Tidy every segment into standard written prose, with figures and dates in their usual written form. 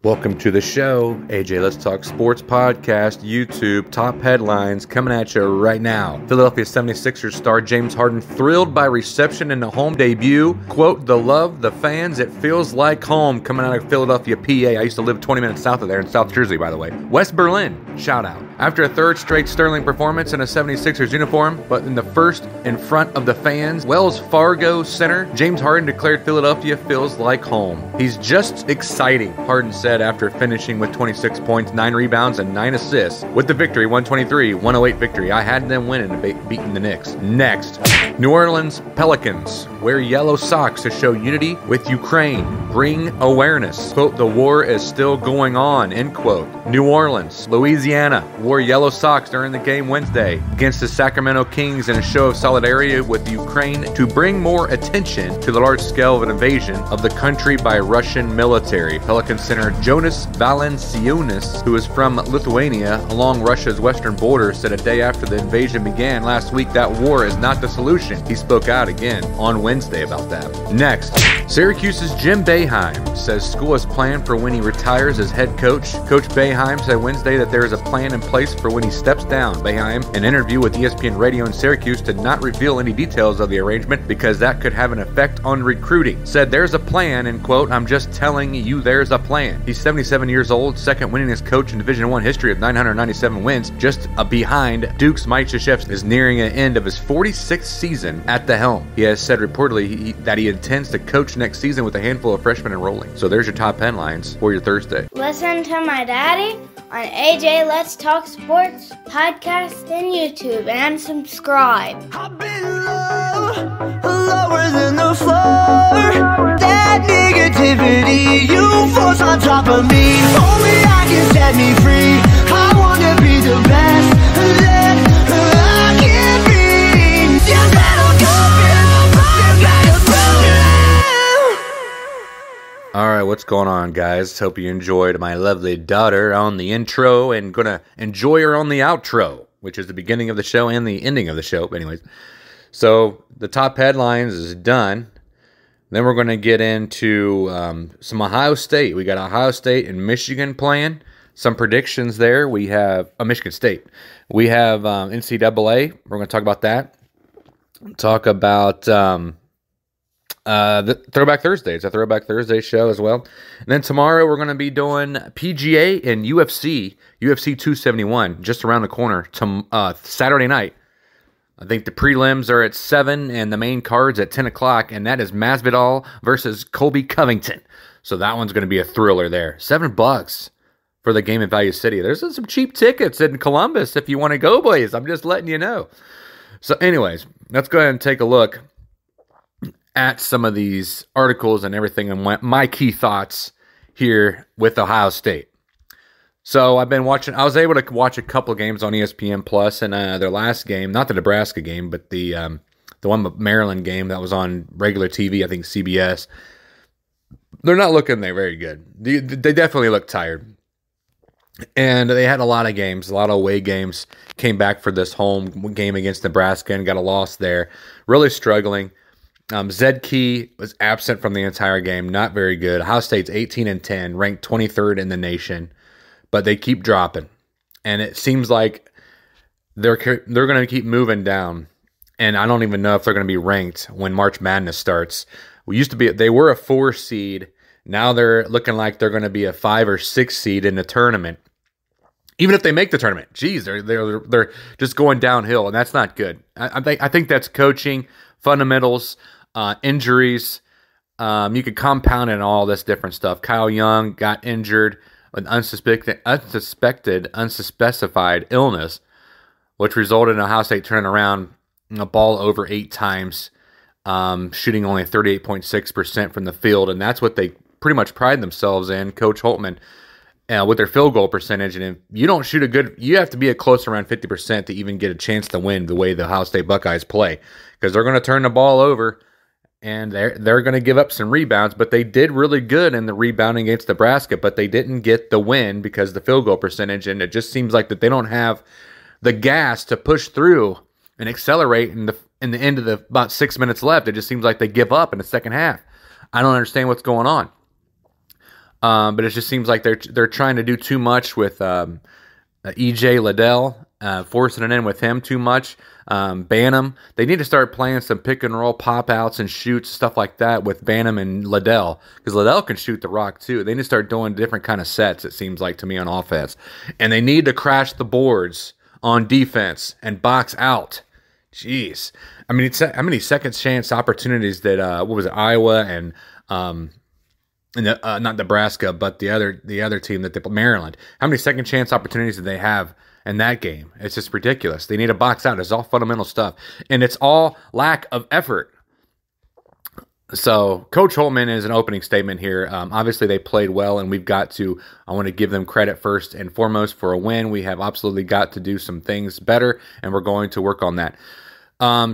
Welcome to the show, AJ Let's Talk Sports Podcast, YouTube, top headlines coming at you right now. Philadelphia 76ers star James Harden thrilled by reception in the home debut. Quote, the love, the fans, it feels like home, coming out of Philadelphia, PA. I used to live 20 minutes south of there in South Jersey, by the way. West Berlin, shout out. After a third straight sterling performance in a 76ers uniform, but in the first in front of the fans, Wells Fargo Center, James Harden declared Philadelphia feels like home. He's just exciting, Harden said after finishing with 26 points, 9 rebounds, and 9 assists. With the victory, 123-108 victory, I had them winning and beating the Knicks. Next, New Orleans Pelicans wear yellow socks to show unity with Ukraine. Bring awareness. Quote, the war is still going on, end quote. New Orleans, Louisiana wore yellow socks during the game Wednesday against the Sacramento Kings in a show of solidarity with Ukraine to bring more attention to the large scale of an invasion of the country by Russian military. Pelican center Jonas Valanciunas, who is from Lithuania along Russia's western border, said a day after the invasion began last week that war is not the solution. He spoke out again on Wednesday about that. Next, Syracuse's Jim Boeheim says school has planned for when he retires as head coach. Coach Boeheim said Wednesday that there is a plan in place for when he steps down. Boeheim, in an interview with ESPN Radio in Syracuse, did not reveal any details of the arrangement because that could have an effect on recruiting. Said there's a plan, and quote, I'm just telling you there's a plan. He's 77 years old, second winningest coach in Division I history of 997 wins, just behind Duke's Mike Krzyzewski, is nearing an end of his 46th season at the helm. He has said reportedly that he intends to coach next season with a handful of freshmen enrolling. So there's your top headlines for your Thursday. Listen to my daddy on AJ Let's Talk Sports Podcast and YouTube and subscribe. I've been lower than the floor. That negativity you force on top of me. Only I can set me free. I wanna be the best that I can be. You better go All right, what's going on, guys? Hope you enjoyed my lovely daughter on the intro and gonna enjoy her on the outro, which is the beginning of the show and the ending of the show. But anyways, so the top headlines is done. Then we're going to get into some Ohio State. We got Ohio State and Michigan playing. Some predictions there. We have Michigan State. We have NCAA. We're going to talk about that. Talk about the Throwback Thursday. It's a Throwback Thursday show as well. And then tomorrow we're going to be doing PGA and UFC 271 just around the corner Saturday night. I think the prelims are at 7 and the main card's at 10 o'clock, and that is Masvidal versus Colby Covington. So that one's going to be a thriller there. $7 for the game in Value City. There's some cheap tickets in Columbus if you want to go, boys. I'm just letting you know. So anyways, let's go ahead and take a look at some of these articles and everything and my key thoughts here with Ohio State. So I was able to watch a couple of games on ESPN Plus, and their last game, not the Nebraska game, but the one Maryland game that was on regular TV, I think CBS. They're not looking very good. They definitely look tired. And they had a lot of games, a lot of away games, came back for this home game against Nebraska and got a loss there. Really struggling. Zed Key was absent from the entire game, not very good. Ohio State's 18-10, ranked 23rd in the nation. But they keep dropping, and it seems like they're going to keep moving down. And I don't even know if they're going to be ranked when March Madness starts. They were a 4 seed. Now they're looking like they're going to be a 5 or 6 seed in the tournament. Even if they make the tournament, geez, they're just going downhill, and that's not good. I think that's coaching, fundamentals, injuries. You could compound in all this different stuff. Kyle Young got injured. An unsuspected, unspecified illness, which resulted in Ohio State turning around a ball over 8 times, shooting only 38.6% from the field, and that's what they pretty much pride themselves in, Coach Holtman, with their field goal percentage. And if you don't shoot you have to be close around 50% to even get a chance to win the way the Ohio State Buckeyes play, because they're going to turn the ball over. And they're going to give up some rebounds, but they did really good in the rebounding against Nebraska, but they didn't get the win because of the field goal percentage, and it just seems like that they don't have the gas to push through and accelerate in the end of the about 6 minutes left. It just seems like they give up in the second half. I don't understand what's going on. But it just seems like they're trying to do too much with EJ Liddell, forcing it in with him too much. Boeheim, they need to start playing some pick and roll pop outs and shoots, stuff like that with Boeheim and Liddell, because Liddell can shoot the rock too. They need to start doing different kind of sets, it seems like to me, on offense. And they need to crash the boards on defense and box out. Jeez. I mean, how many second chance opportunities that, what was it, Iowa and not Nebraska, but the other team that Maryland. How many second chance opportunities did they have in that game? It's just ridiculous. They need to box out. It's all fundamental stuff, and it's all lack of effort. So Coach Holtman is an opening statement here. Obviously, they played well, and I want to give them credit first and foremost for a win. We have absolutely got to do some things better, and we're going to work on that.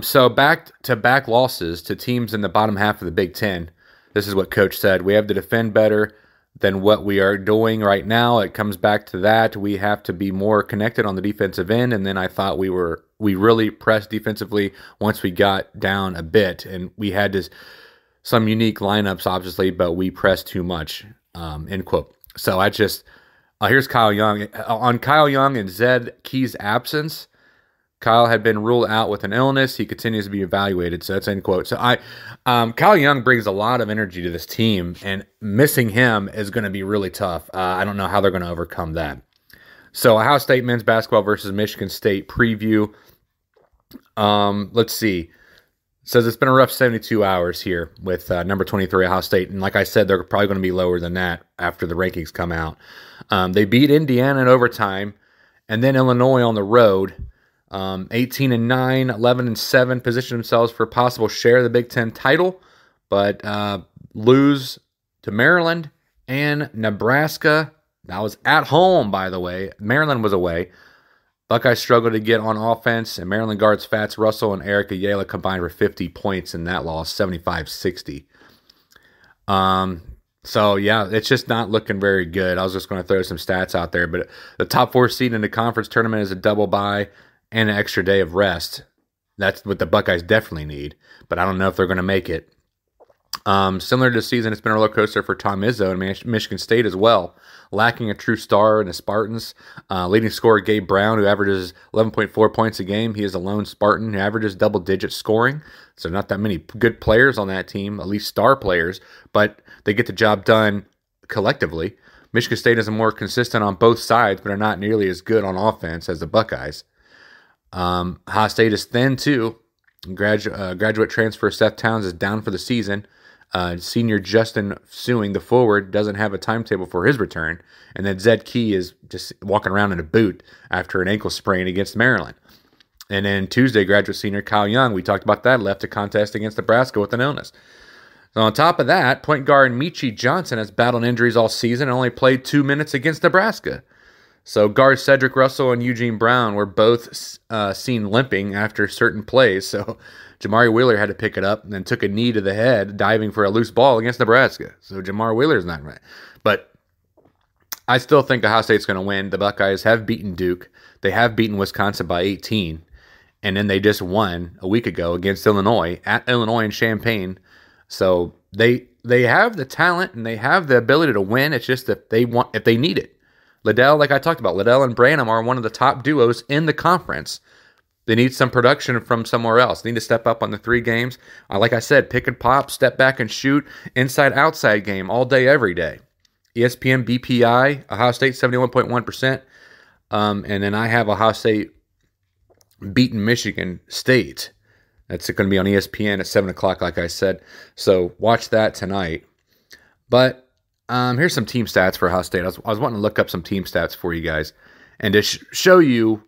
So back-to-back losses to teams in the bottom half of the Big Ten. This is what Coach said. We have to defend better than what we are doing right now. It comes back to that. We have to be more connected on the defensive end. And then I thought we really pressed defensively once we got down a bit. And we had some unique lineups, obviously, but we pressed too much, end quote. So here's Kyle Young. On Kyle Young and Zed Key's absence, Kyle had been ruled out with an illness. He continues to be evaluated. So that's end quote. So Kyle Young brings a lot of energy to this team, and missing him is going to be really tough. I don't know how they're going to overcome that. So Ohio State men's basketball versus Michigan State preview. Let's see. It says it's been a rough 72 hours here with number 23 Ohio State. And like I said, they're probably going to be lower than that after the rankings come out. They beat Indiana in overtime, and then Illinois on the road. 18-9, 11-7, position themselves for a possible share of the Big Ten title, but lose to Maryland and Nebraska. That was at home, by the way. Maryland was away. Buckeyes struggled to get on offense, and Maryland guards Fats Russell and Eric Ayala combined for 50 points in that loss, 75-60. So, yeah, it's just not looking very good. I was just going to throw some stats out there, but the top 4 seed in the conference tournament is a double bye and an extra day of rest. That's what the Buckeyes definitely need, but I don't know if they're going to make it. Similar to the season, it's been a roller coaster for Tom Izzo and Michigan State as well, lacking a true star in the Spartans. Leading scorer Gabe Brown, who averages 11.4 points a game. He is a lone Spartan who averages double-digit scoring, so not that many good players on that team, at least star players, but they get the job done collectively. Michigan State is more consistent on both sides, but are not nearly as good on offense as the Buckeyes. Ohio State is thin too. Graduate transfer Seth Towns is down for the season. Senior Justin Sewing, the forward, doesn't have a timetable for his return. And then Zed Key is just walking around in a boot after an ankle sprain against Maryland. And then Tuesday, graduate senior Kyle Young, we talked about that, left to contest against Nebraska with an illness. So on top of that, point guard Michi Johnson has battled injuries all season and only played 2 minutes against Nebraska. So guards Cedric Russell and Eugene Brown were both seen limping after certain plays. So Jamari Wheeler had to pick it up and then took a knee to the head diving for a loose ball against Nebraska. So Jamari Wheeler's not right. But I still think Ohio State's going to win. The Buckeyes have beaten Duke. They have beaten Wisconsin by 18. And then they just won a week ago against Illinois, at Illinois in Champaign. So they have the talent and they have the ability to win. It's just if they need it. Liddell, like I talked about, Liddell and Branham are one of the top duos in the conference. They need some production from somewhere else. They need to step up on the 3 games. Like I said, pick and pop, step back and shoot, inside-outside game all day, every day. ESPN BPI, Ohio State 71.1%. And then I have Ohio State beating Michigan State. That's going to be on ESPN at 7 o'clock, like I said. So watch that tonight. But here's some team stats for Ohio State. I was wanting to look up some team stats for you guys and to show you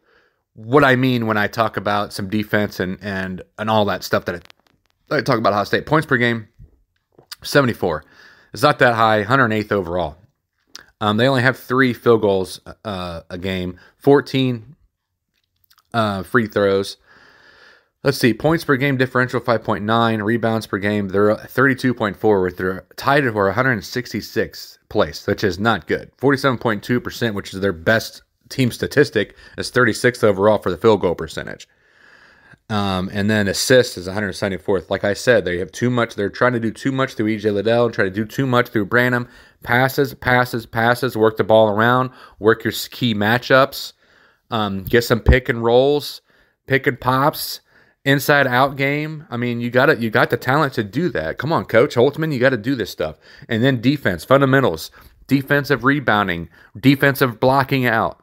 what I mean when I talk about some defense and all that stuff that I talk about Ohio State. Points per game, 74. It's not that high, 108th overall. They only have 3 field goals a game, 14 free throws. Let's see, points per game differential 5.9, rebounds per game, they're 32.4, they're tied for 166th place, which is not good. 47.2%, which is their best team statistic, is 36th overall for the field goal percentage. And then assists is 174th. Like I said, they have too much. They're trying to do too much through EJ Liddell and try to do too much through Branham. Passes, work the ball around, work your key matchups, get some pick and rolls, pick and pops, inside out game. I mean, you got the talent to do that. Come on, Coach Holtman, you got to do this stuff. And then defense, fundamentals, defensive rebounding, defensive blocking out.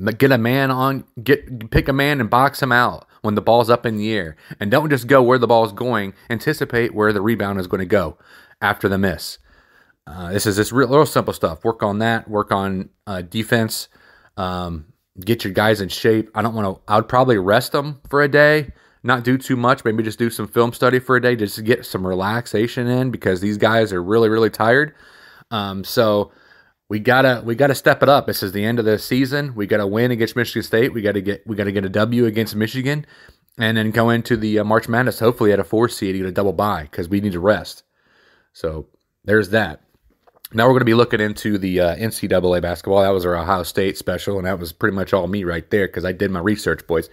Pick a man and box him out when the ball's up in the air. And don't just go where the ball's going. Anticipate where the rebound is going to go after the miss. This is just real simple stuff. Work on that. Work on defense. Get your guys in shape. I would probably rest them for a day. Not do too much. Maybe just do some film study for a day just to get some relaxation in because these guys are really, really tired. So we gotta step it up. This is the end of the season. We gotta win against Michigan State. We gotta get a W against Michigan, and then go into the March Madness. Hopefully at a 4 seed, to get a double bye because we need to rest. So there's that. Now we're going to be looking into the NCAA basketball. That was our Ohio State special, and that was pretty much all me right there because I did my research, boys.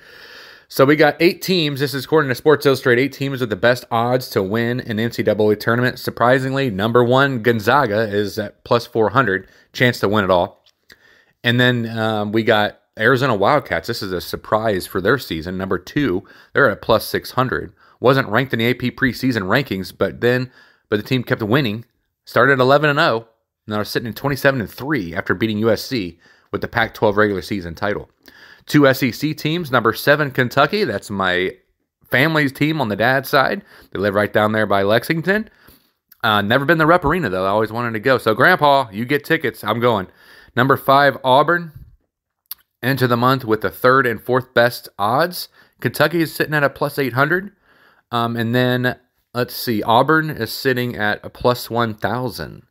So we got 8 teams. This is according to Sports Illustrated. 8 teams with the best odds to win an NCAA tournament. Surprisingly, number 1, Gonzaga, is at plus 400, chance to win it all. And then we got Arizona Wildcats. This is a surprise for their season. Number 2, they're at plus 600. Wasn't ranked in the AP preseason rankings, but the team kept winning. Started at 11-0. Now they're sitting at 27-3 after beating USC with the Pac-12 regular season title. 2 SEC teams. Number 7, Kentucky. That's my family's team on the dad's side. They live right down there by Lexington. Never been to Rupp Arena, though. I always wanted to go. So, Grandpa, you get tickets. I'm going. Number 5, Auburn. Enter the month with the 3rd and 4th best odds. Kentucky is sitting at a plus 800. And then, let's see, Auburn is sitting at a plus 1,000.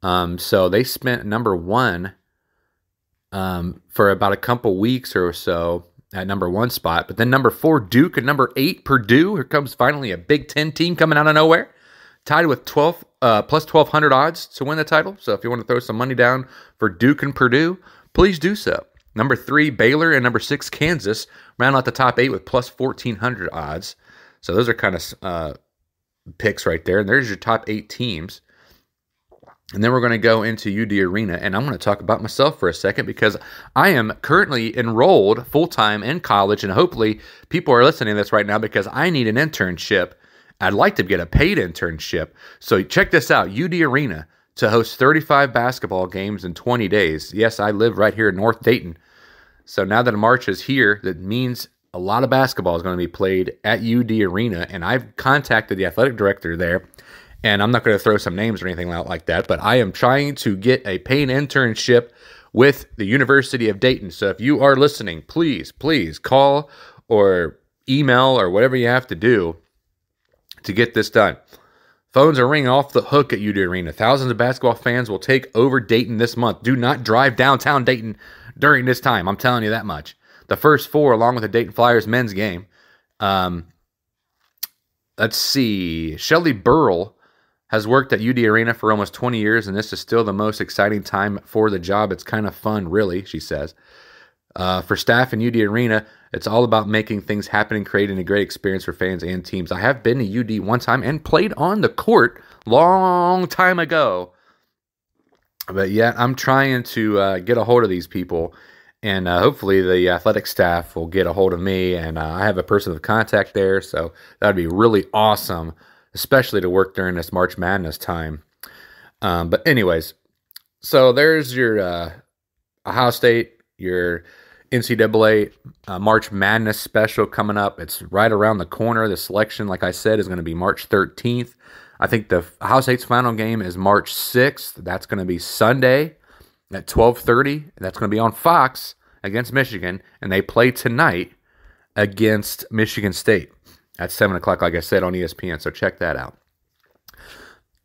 So they spent number 1 for about a couple weeks or so at number 1 spot. But then number 4, Duke, and number 8, Purdue. Here comes finally a Big Ten team coming out of nowhere. Tied with plus 1,200 odds to win the title. So if you want to throw some money down for Duke and Purdue, please do so. Number 3, Baylor, and number 6, Kansas round out the top 8 with plus 1,400 odds. So those are kind of picks right there. And there's your top 8 teams. And then we're going to go into UD Arena, and I'm going to talk about myself for a second because I am currently enrolled full-time in college, and hopefully people are listening to this right now because I need an internship. I'd like to get a paid internship. So check this out, UD Arena to host 35 basketball games in 20 days. Yes, I live right here in North Dayton. So now that March is here, that means a lot of basketball is going to be played at UD Arena, and I've contacted the athletic director there. And I'm not going to throw some names or anything out like that, but I am trying to get a paid internship with the University of Dayton. So if you are listening, please call or email or whatever you have to do to get this done. Phones are ringing off the hook at UD Arena. Thousands of basketball fans will take over Dayton this month. Do not drive downtown Dayton during this time. I'm telling you that much. The first 4, along with the Dayton Flyers men's game. Let's see. Shelley Burrell has worked at UD Arena for almost 20 years, and this is still the most exciting time for the job. It's kind of fun, really, she says. For staff in UD Arena, it's all about making things happen and creating a great experience for fans and teams. I have been to UD one time and played on the court long time ago. But yeah, I'm trying to get a hold of these people, and hopefully the athletic staff will get a hold of me, and I have a person of contact there, so that would be really awesome, especially to work during this March Madness time. But anyways, so there's your Ohio State, your NCAA March Madness special coming up. It's right around the corner. The selection, like I said, is going to be March 13th. I think the Ohio State's final game is March 6th. That's going to be Sunday at 12:30. That's going to be on Fox against Michigan, and they play tonight against Michigan State at 7 o'clock, like I said, on ESPN, so check that out.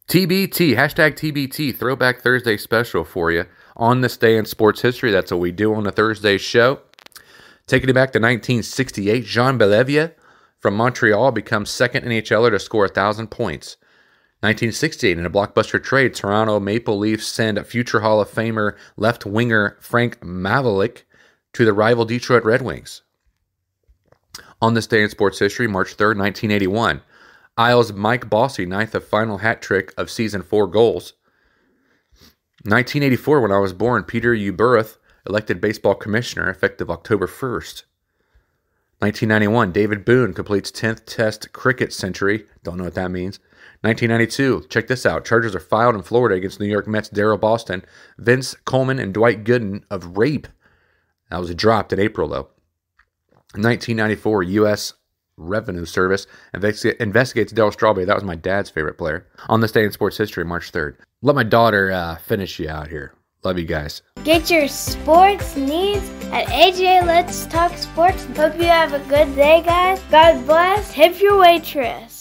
TBT, hashtag TBT, Throwback Thursday special for you on this day in sports history. That's what we do on a Thursday show. Taking it back to 1968, Jean Belivier from Montreal becomes second NHLer to score 1,000 points. 1968, in a blockbuster trade, Toronto Maple Leafs send future Hall of Famer left winger Frank Mavelick to the rival Detroit Red Wings. On this day in sports history, March 3rd, 1981, Isles' Mike Bossy, ninth and final hat trick of season 4 goals. 1984, when I was born, Peter Ueberroth, elected baseball commissioner, effective October 1st. 1991, David Boone completes 10th Test cricket century. Don't know what that means. 1992, check this out. Charges are filed in Florida against New York Mets' Darryl Boston, Vince Coleman, and Dwight Gooden of rape. That was dropped in April, though. 1994, U.S. Revenue Service investigates Darryl Strawberry. That was my dad's favorite player. On this day in sports history, March 3rd. Let my daughter finish you out here. Love you guys. Get your sports needs at AJ Let's Talk Sports. Hope you have a good day, guys. God bless. Tip your waitress.